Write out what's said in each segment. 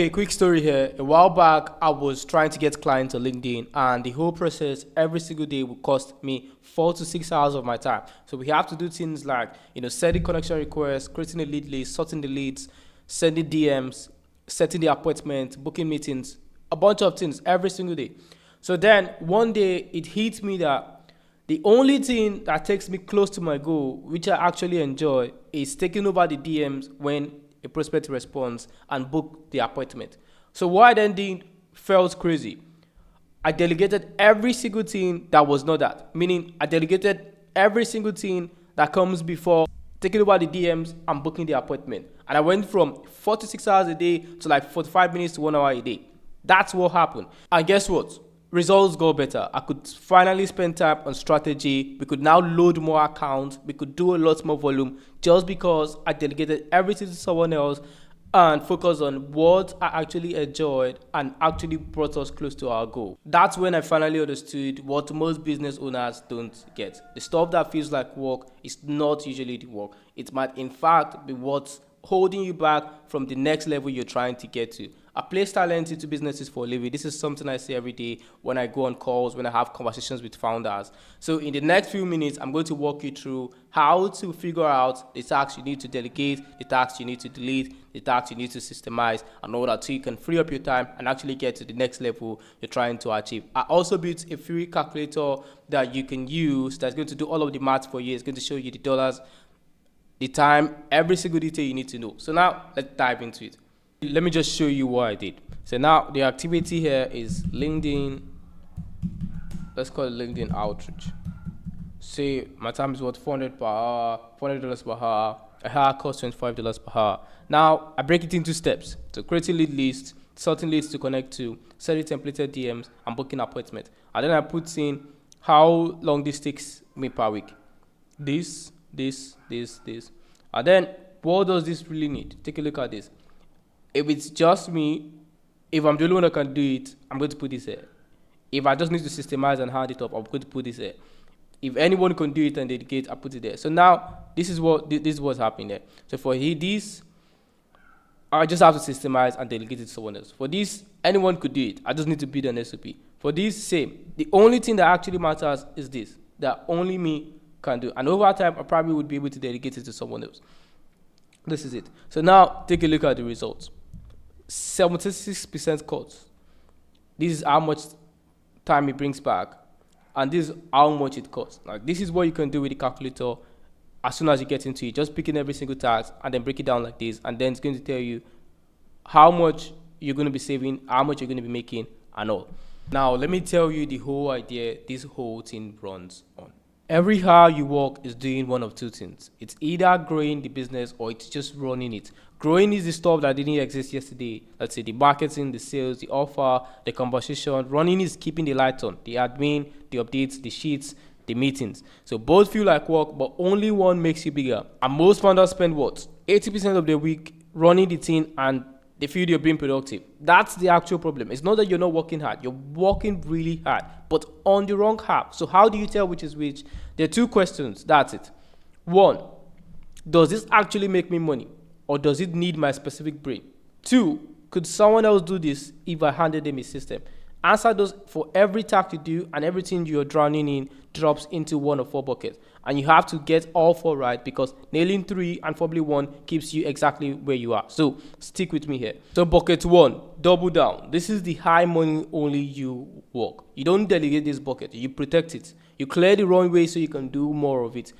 A quick story here. A while back, I was trying to get clients on LinkedIn, and the whole process every single day would cost me 4 to 6 hours of my time. So we have to do things like, setting connection requests, creating a lead list, sorting the leads, sending DMs, setting the appointment, booking meetings, a bunch of things every single day. So then one day it hit me that the only thing that takes me close to my goal, which I actually enjoy, is taking over the DMs when a prospect responds and book the appointment. So what I then did felt crazy. I delegated every single thing that was not that. Meaning I delegated every single thing that comes before taking over the DMs and booking the appointment. And I went from 46 hours a day to like 45 minutes to 1 hour a day. That's what happened. And guess what? Results got better. I could finally spend time on strategy. We could now load more accounts. We could do a lot more volume just because I delegated everything to someone else and focused on what I actually enjoyed and actually brought us close to our goal. That's when I finally understood what most business owners don't get. The stuff that feels like work is not usually the work. It might in fact be what's holding you back from the next level you're trying to get to. I place talent into businesses for a living. This is something I say every day when I go on calls, when I have conversations with founders. So in the next few minutes, I'm going to walk you through how to figure out the tasks you need to delegate, the tasks you need to delete, the tasks you need to systemize, and all that so you can free up your time and actually get to the next level you're trying to achieve. I also built a free calculator that you can use that's going to do all of the math for you. It's going to show you the dollars, the time, every single detail you need to know. So now let's dive into it. Let me just show you what I did. So now the activity here is LinkedIn. Let's call it LinkedIn outreach. Say my time is what, 400 per hour, $400 per hour. A hour costs $25 per hour. Now I break it into steps. So creating lead list, sorting leads to connect to, setting templated DMs, and booking appointment. And then I put in how long this takes me per week. This. And then what does this really need? Take a look at this. If it's just me, if I'm the only one that can do it, I'm going to put this here. If I just need to systemize and hand it up, I'm going to put this here. If anyone can do it and dedicate, I put it there. So now this is what's happening there. So for this, I just have to systemize and delegate it to someone else. For this, anyone could do it. I just need to build an SOP. For this, same. The only thing that actually matters is this, that only me can do. And over time, I probably would be able to delegate it to someone else. This is it. So now take a look at the results. 76% cuts. This is how much time it brings back, and this is how much it costs. Now, this is what you can do with the calculator as soon as you get into it. Just picking every single task and then break it down like this, and then it's going to tell you how much you're going to be saving, how much you're going to be making, and all. Now, let me tell you the whole idea this whole thing runs on. Every hour you work is doing one of two things. It's either growing the business or it's just running it. Growing is the stuff that didn't exist yesterday. Let's say the marketing, the sales, the offer, the conversation. Running is keeping the lights on, the admin, the updates, the sheets, the meetings. So both feel like work, but only one makes you bigger. And most founders spend what? 80% of their week running the thing, and they feel you're being productive. That's the actual problem. It's not that you're not working hard. You're working really hard, but on the wrong half. So how do you tell which is which? There are two questions. That's it. One, does this actually make me money, or does it need my specific brain? Two, could someone else do this if I handed them a system? Answer those for every task you do, and everything you're drowning in drops into one of four buckets. And you have to get all four right, because nailing 3 and probably 1 keeps you exactly where you are. So stick with me here. So bucket 1, double down. This is the high money only you work. You don't delegate this bucket. You protect it. You clear the runway so you can do more of it.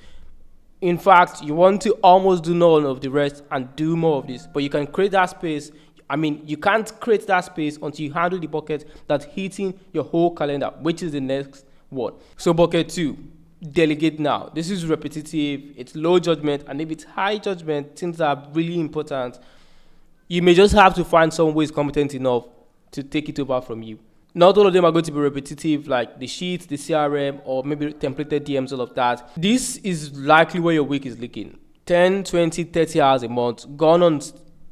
In fact, you want to almost do none of the rest and do more of this, but you can create that space. I mean, you can't create that space until you handle the bucket that's hitting your whole calendar, which is the next one. So bucket 2, delegate now. This is repetitive, it's low judgment, and if it's high judgment, things that are really important, you may just have to find someone who is competent enough to take it over from you. Not all of them are going to be repetitive, like the sheets, the CRM, or maybe templated DMs, all of that. This is likely where your week is leaking. 10, 20, 30 hours a month gone on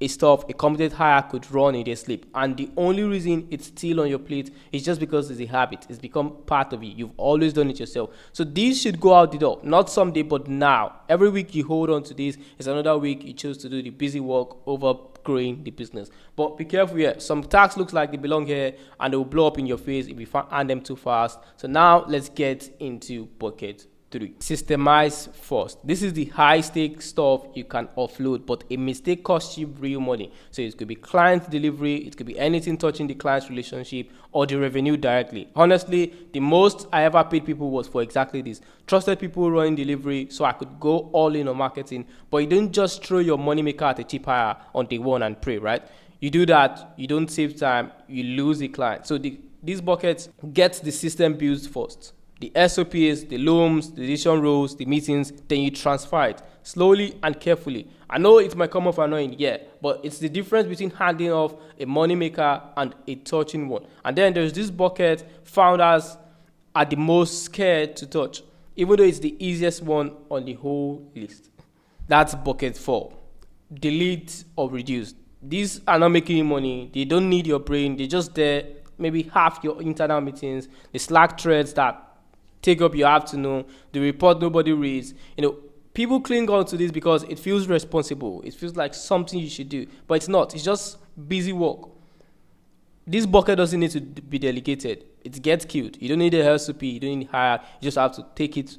a stuff a competent hire could run in their sleep, and the only reason it's still on your plate is just because it's a habit. It's become part of you. You've always done it yourself. So these should go out the door, not someday, but now. Every week you hold on to this is another week you choose to do the busy work over growing the business. But be careful here. Some tasks looks like they belong here and they will blow up in your face if you hand them too fast. So now let's get into bucket 3. Systemize first. This is the high stake stuff you can offload, but a mistake costs you real money. So it could be client delivery, it could be anything touching the client's relationship or the revenue directly. Honestly, the most I ever paid people was for exactly this. Trusted people running delivery, so I could go all in on marketing. But you don't just throw your money maker at a cheap hire on day one and pray, right? You do that, you don't save time, you lose the client. So these buckets get the system built first. The SOPs, the loans, the decision roles, the meetings, then you transfer it slowly and carefully. I know it might come off annoying, yeah, but it's the difference between handing off a money maker and a touching one. And then there's this bucket founders are the most scared to touch, even though it's the easiest one on the whole list. That's bucket 4. Delete or reduce. These are not making you money. They don't need your brain. They're just there. Maybe half your internal meetings, the Slack threads that take up your afternoon, the report nobody reads. People cling on to this because it feels responsible. It feels like something you should do, but it's not. It's just busy work. This bucket doesn't need to be delegated. It gets killed. You don't need a SOP. You don't need to hire. You just have to take it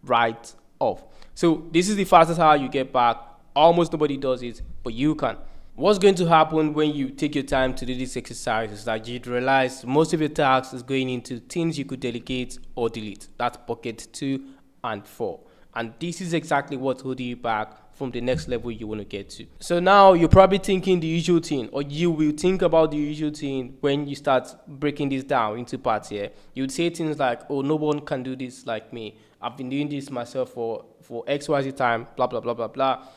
right off. So this is the fastest how you get back. Almost nobody does it, but you can. What's going to happen when you take your time to do this exercise is that you'd realize most of your tasks is going into things you could delegate or delete. That's bucket 2 and 4. And this is exactly what's holding you back from the next level you want to get to. So now you're probably thinking the usual thing, or you will think about the usual thing when you start breaking this down into parts here. You would say things like, oh, no one can do this like me. I've been doing this myself for XYZ time, blah, blah, blah, blah, blah.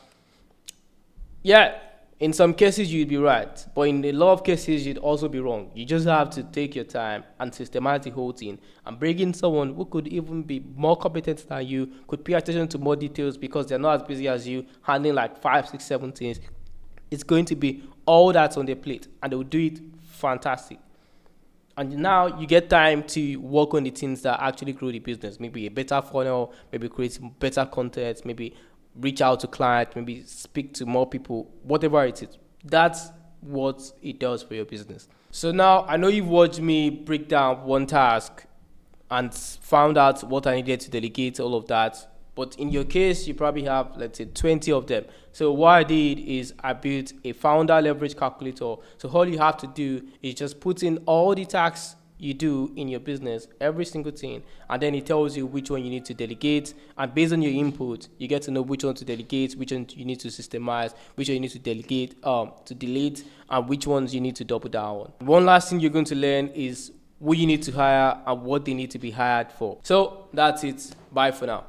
Yeah. In some cases, you'd be right, but in a lot of cases, you'd also be wrong. You just have to take your time and systemize the whole thing and bring in someone who could even be more competent than you, could pay attention to more details because they're not as busy as you, handling like 5, 6, 7 things. It's going to be all that's on their plate, and they'll do it fantastic. And now you get time to work on the things that actually grow the business. Maybe a better funnel, maybe create better content, maybe reach out to clients, maybe speak to more people, whatever it is. That's what it does for your business. So now I know you've watched me break down one task and found out what I needed to delegate, all of that. But in your case, you probably have, let's say, 20 of them. So what I did is I built a founder leverage calculator. So all you have to do is just put in all the tasks you do in your business, every single thing, and then it tells you which one you need to delegate, and based on your input you get to know which one to delegate, which one you need to systemize, which one you need to delegate to delete, and which ones you need to double down on. One last thing you're going to learn is who you need to hire and what they need to be hired for. So that's it. Bye for now.